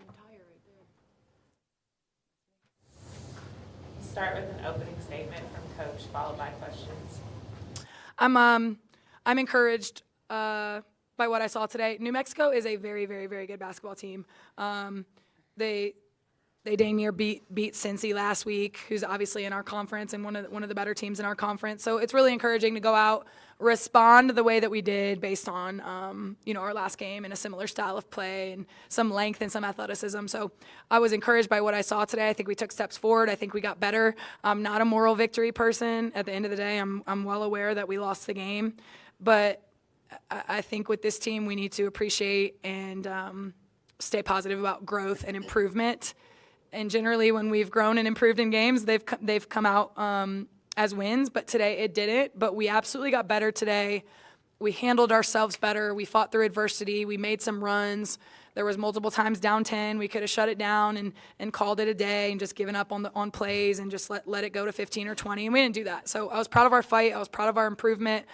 game tire right there. Start with an opening statement from Coach, followed by questions. I'm encouraged by what I saw today. New Mexico is a very, very, very good basketball team. They dang near beat Cincy last week, who's obviously in our conference and one of the better teams in our conference. So it's really encouraging to go out, respond the way that we did based on our last game and a similar style of play and some length and some athleticism. So I was encouraged by what I saw today. I think we took steps forward. I think we got better. I'm not a moral victory person. At the end of the day, I'm well aware that we lost the game, but I think with this team we need to appreciate and stay positive about growth and improvement. And generally, when we've grown and improved in games, they've come out as wins. But today it didn't. But we absolutely got better today. We handled ourselves better. We fought through adversity. We made some runs. There was multiple times down 10. We could have shut it down and called it a day and just given up on plays and just let it go to 15 or 20. And we didn't do that. So I was proud of our fight. I was proud of our improvement.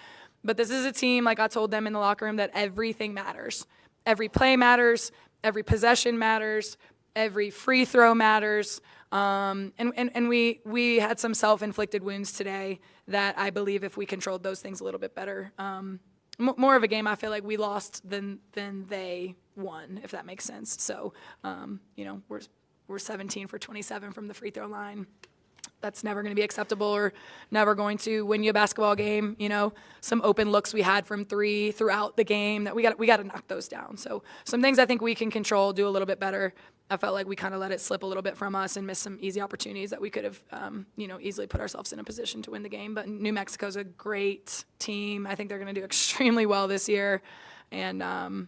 But this is a team, like I told them in the locker room, that everything matters. Every play matters. Every possession matters. Every free throw matters, and we had some self-inflicted wounds today that I believe if we controlled those things a little bit better, more of a game I feel like we lost than they won, if that makes sense. So, we're 17 for 27 from the free throw line. That's never going to be acceptable or never going to win you a basketball game. Some open looks we had from three throughout the game that we got to knock those down. So some things I think we can control, do a little bit better. I felt like we kind of let it slip a little bit from us and missed some easy opportunities that we could have, easily put ourselves in a position to win the game. But New Mexico's a great team. I think they're going to do extremely well this year. And,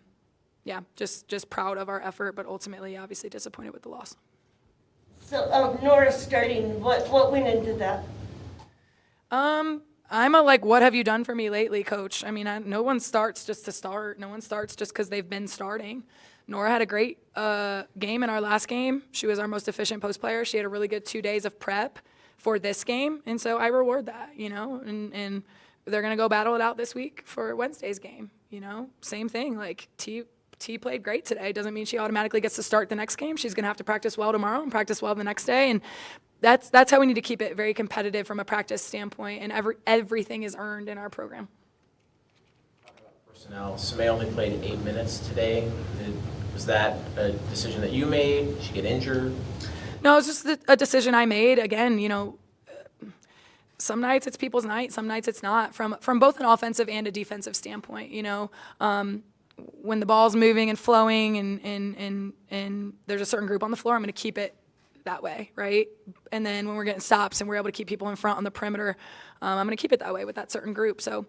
just proud of our effort, but ultimately obviously disappointed with the loss. So, Nora starting, what went into that? I'm a what have you done for me lately, coach? I mean, no one starts just to start. No one starts just because they've been starting. Nora had a great game in our last game. She was our most efficient post player. She had a really good 2 days of prep for this game, and so I reward that, and they're going to go battle it out this week for Wednesday's game, Same thing, T played great today. Doesn't mean she automatically gets to start the next game. She's going to have to practice well tomorrow and practice well the next day, and that's how we need to keep it very competitive from a practice standpoint, and everything is earned in our program. Talking about personnel, Samay only played 8 minutes today. Was that a decision that you made? Did she get injured? No, it's just a decision I made. Again, some nights it's people's night, some nights it's not. From both an offensive and a defensive standpoint, when the ball's moving and flowing and there's a certain group on the floor, I'm going to keep it that way, right? And then when we're getting stops and we're able to keep people in front on the perimeter, I'm going to keep it that way with that certain group. So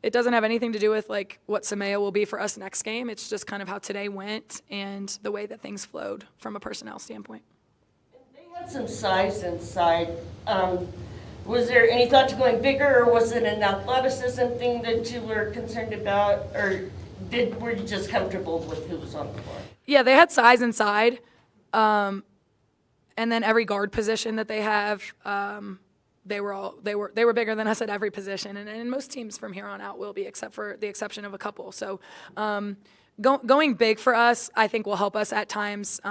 it doesn't have anything to do with what Samaya will be for us next game. It's just kind of how today went and the way that things flowed from a personnel standpoint. They had some size inside. Was there any thought to going bigger, or was it an athleticism thing that you were concerned about, or were you just comfortable with who was on the floor? Yeah, they had size inside, and then every guard position that they have, they were bigger than us at every position, and most teams from here on out will be, except for the exception of a couple. So going big for us, I think, will help us at times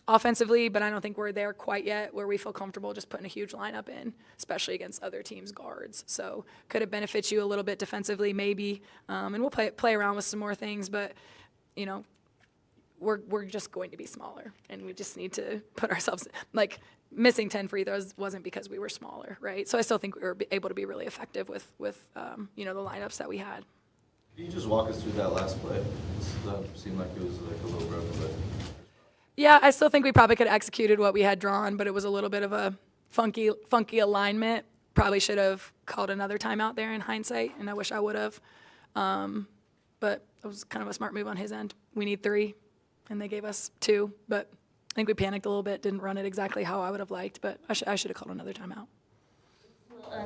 offensively, but I don't think we're there quite yet where we feel comfortable just putting a huge lineup in, especially against other teams' guards. So could it benefit you a little bit defensively? Maybe, and we'll play around with some more things, but we're just going to be smaller, and we just need to put ourselves missing 10 free throws wasn't because we were smaller, right? So I still think we were able to be really effective with the lineups that we had. Can you just walk us through that last play? It seemed like it was a little rough, but. Yeah, I still think we probably could have executed what we had drawn, but it was a little bit of a funky alignment. Probably should have called another timeout there in hindsight, and I wish I would have. But it was kind of a smart move on his end. We need 3, and they gave us 2, but I think we panicked a little bit, didn't run it exactly how I would have liked, but I should have called another timeout.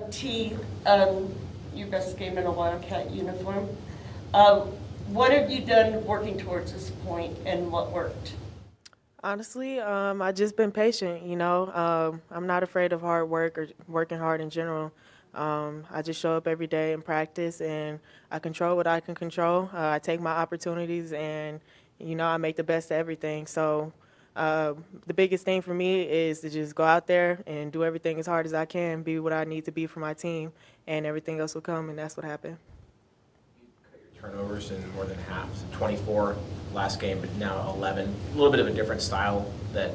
T, your best game in a Wildcat uniform. What have you done working towards this point, and what worked? Honestly, I've just been patient, I'm not afraid of hard work or working hard in general. I just show up every day and practice, and I control what I can control. I take my opportunities, and, You know, I make the best of everything. So the biggest thing for me is to just go out there and do everything as hard as I can, be what I need to be for my team, and everything else will come, and that's what happened. Turnovers in more than half, so 24 last game, but now 11. A little bit of a different style that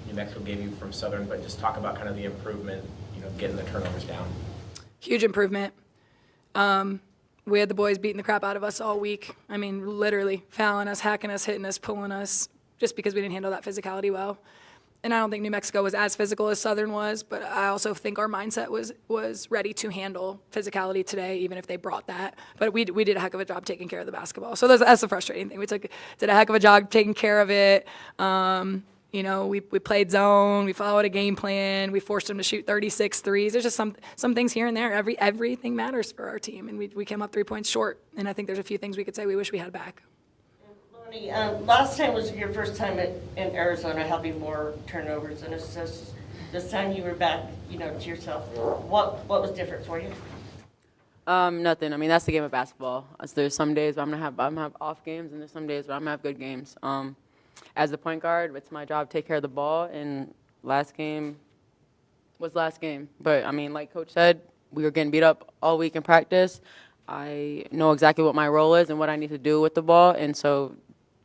New Mexico gave you from Southern, but just talk about kind of the improvement, you know, getting the turnovers down. Huge improvement. We had the boys beating the crap out of us all week. I mean, literally fouling us, hacking us, hitting us, pulling us, just because we didn't handle that physicality well. And I don't think New Mexico was as physical as Southern was, but I also think our mindset was ready to handle physicality today, even if they brought that. But we did a heck of a job taking care of the basketball. So that's the frustrating thing. We did a heck of a job taking care of it. You know, we played zone, we followed a game plan, we forced them to shoot 36 threes. There's just some things here and there. Everything matters for our team, and we came up 3 points short. And I think there's a few things we could say we wish we had back. Lonnie, last time was your first time in Arizona having more turnovers and assists. This time you were back, you know, to yourself. What was different for you? Nothing. I mean, that's the game of basketball. There's some days where I'm gonna have off games, and there's some days where I'm gonna have good games. As the point guard, it's my job to take care of the ball, and last game was last game. But, I mean, like Coach said, we were getting beat up all week in practice. I know exactly what my role is and what I need to do with the ball, and so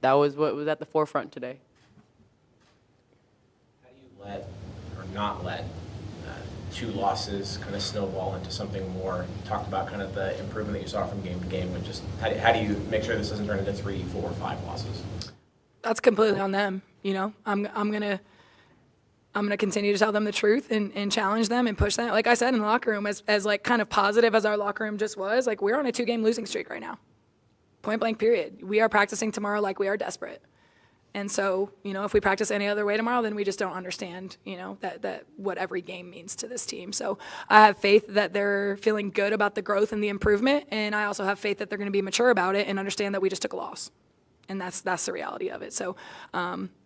that was what was at the forefront today. How do you let or not let 2 losses kind of snowball into something more? You talked about kind of the improvement that you saw from game to game, but just how do you make sure this doesn't turn into 3, 4, 5 losses? That's completely on them. You know, I'm gonna continue to tell them the truth and challenge them and push them. Like I said in the locker room, as like kind of positive as our locker room just was, like we're on a 2-game losing streak right now. Point blank period. We are practicing tomorrow like we are desperate. And so, you know, if we practice any other way tomorrow, then we just don't understand, you know, that what every game means to this team. So I have faith that they're feeling good about the growth and the improvement, and I also have faith that they're going to be mature about it and understand that we just took a loss. And that's the reality of it. So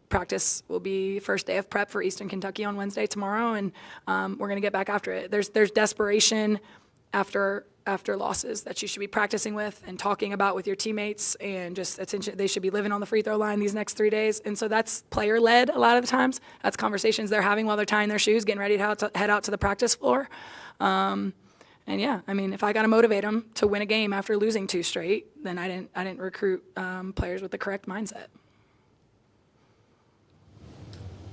practice will be first day of prep for Eastern Kentucky on Wednesday tomorrow, and we're going to get back after it. There's desperation after losses that you should be practicing with and talking about with your teammates, and just attention. They should be living on the free throw line these next 3 days. And so that's player-led a lot of the times. That's conversations they're having while they're tying their shoes, getting ready to head out to the practice floor. And yeah, I mean, if I got to motivate them to win a game after losing 2 straight, then I didn't recruit players with the correct mindset.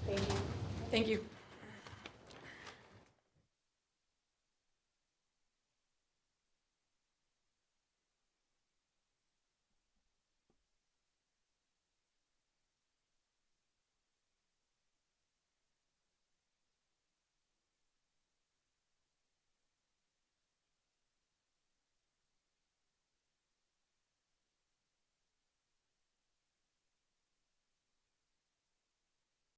Thank you. Thank you.